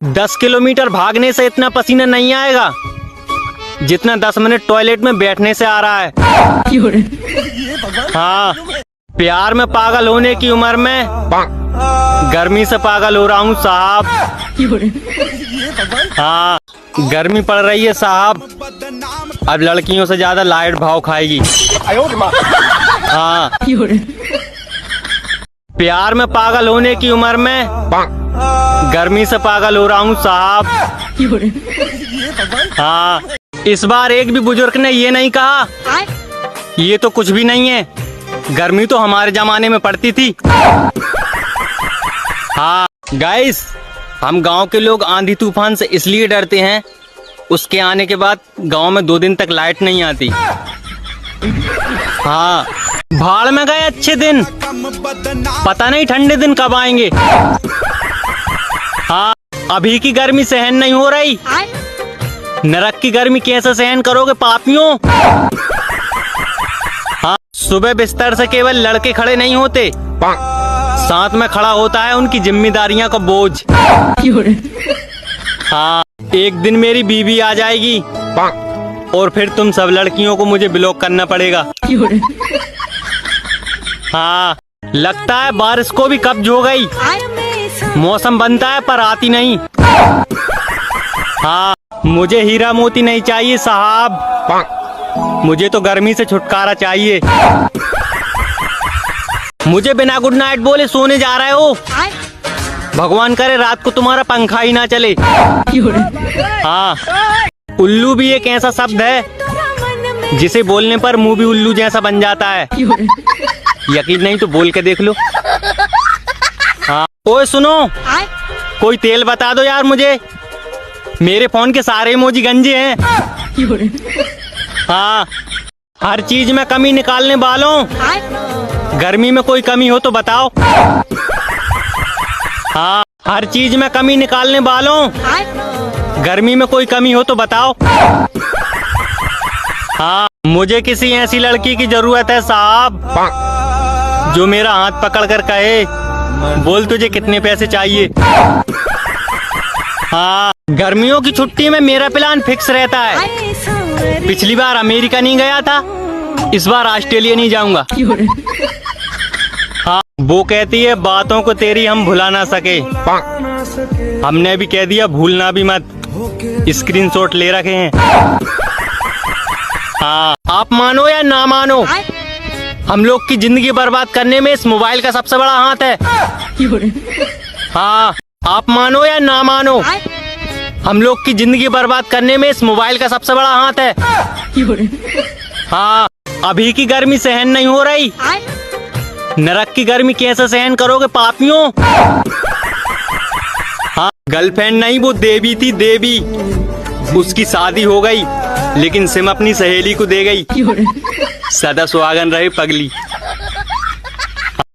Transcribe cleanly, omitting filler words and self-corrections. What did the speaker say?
10 kilometre भागने से इतना पसीना नहीं आएगा जितना 10 मिनट टॉयलेट में बैठने से आ रहा है। हाँ, प्यार में पागल होने की उम्र में गर्मी से पागल हो रहा हूँ साहब। हाँ, गर्मी पड़ रही है साहब, अब लड़कियों से ज्यादा लाइट भाव खाएगी। हाँ, प्यार में पागल होने की उम्र में गर्मी से पागल हो रहा हूँ साहब। हाँ, इस बार एक भी बुजुर्ग ने ये नहीं कहा ये तो कुछ भी नहीं है, गर्मी तो हमारे जमाने में पड़ती थी। हाँ गाइस, हम गांव के लोग आंधी तूफान से इसलिए डरते हैं, उसके आने के बाद गांव में 2 दिन तक लाइट नहीं आती। हाँ, भाड़ में गए अच्छे दिन, पता नहीं ठंडे दिन कब आएंगे। हाँ, अभी की गर्मी सहन नहीं हो रही, नरक की गर्मी कैसे सहन करोगे पापियों। हाँ, सुबह बिस्तर से केवल लड़के खड़े नहीं होते, साथ में खड़ा होता है उनकी जिम्मेदारियां का बोझ। हाँ, एक दिन मेरी बीवी आ जाएगी और फिर तुम सब लड़कियों को मुझे ब्लॉक करना पड़ेगा। हाँ, लगता है बारिश को भी कब्ज हो गई, मौसम बनता है पर आती नहीं। हाँ, मुझे हीरा मोती नहीं चाहिए साहब, मुझे तो गर्मी से छुटकारा चाहिए। मुझे बिना गुड नाइट बोले सोने जा रहे हो, भगवान करे रात को तुम्हारा पंखा ही ना चले। हाँ, उल्लू भी एक ऐसा शब्द है जिसे बोलने पर मुंह भी उल्लू जैसा बन जाता है। यकीन नहीं तो बोल के देख लो। हाँ, ओए सुनो, कोई तेल बता दो यार मुझे, मेरे फोन के सारे इमोजी गंजे हैं। हाँ, हर चीज में कमी निकालने वालों, गर्मी में कोई कमी हो तो बताओ। हाँ, हर चीज में कमी निकालने वालों, गर्मी में कोई कमी हो तो बताओ। हाँ, मुझे किसी ऐसी लड़की की जरूरत है साहब, जो मेरा हाथ पकड़ कर कहे बोल तुझे कितने पैसे चाहिए। हाँ, गर्मियों की छुट्टी में मेरा प्लान फिक्स रहता है। पिछली बार अमेरिका नहीं गया था, इस बार ऑस्ट्रेलिया नहीं जाऊंगा। हाँ, वो कहती है बातों को तेरी हम भुला ना सके, हमने भी कह दिया भूलना भी मत, स्क्रीनशॉट ले रखे हैं। हाँ, आप मानो या ना मानो, हम लोग की जिंदगी बर्बाद करने में इस मोबाइल का सबसे बड़ा हाथ है। हाँ, आप मानो या ना मानो, हम लोग की जिंदगी बर्बाद करने में इस मोबाइल का सबसे बड़ा हाथ है। हाँ, अभी की गर्मी सहन नहीं हो रही, नरक की गर्मी कैसे सहन करोगे पापियों। हाँ, गर्लफ्रेंड नहीं वो देवी थी देवी, उसकी शादी हो गई लेकिन सिम अपनी सहेली को दे गई। सदा सुहागन रहे पगली।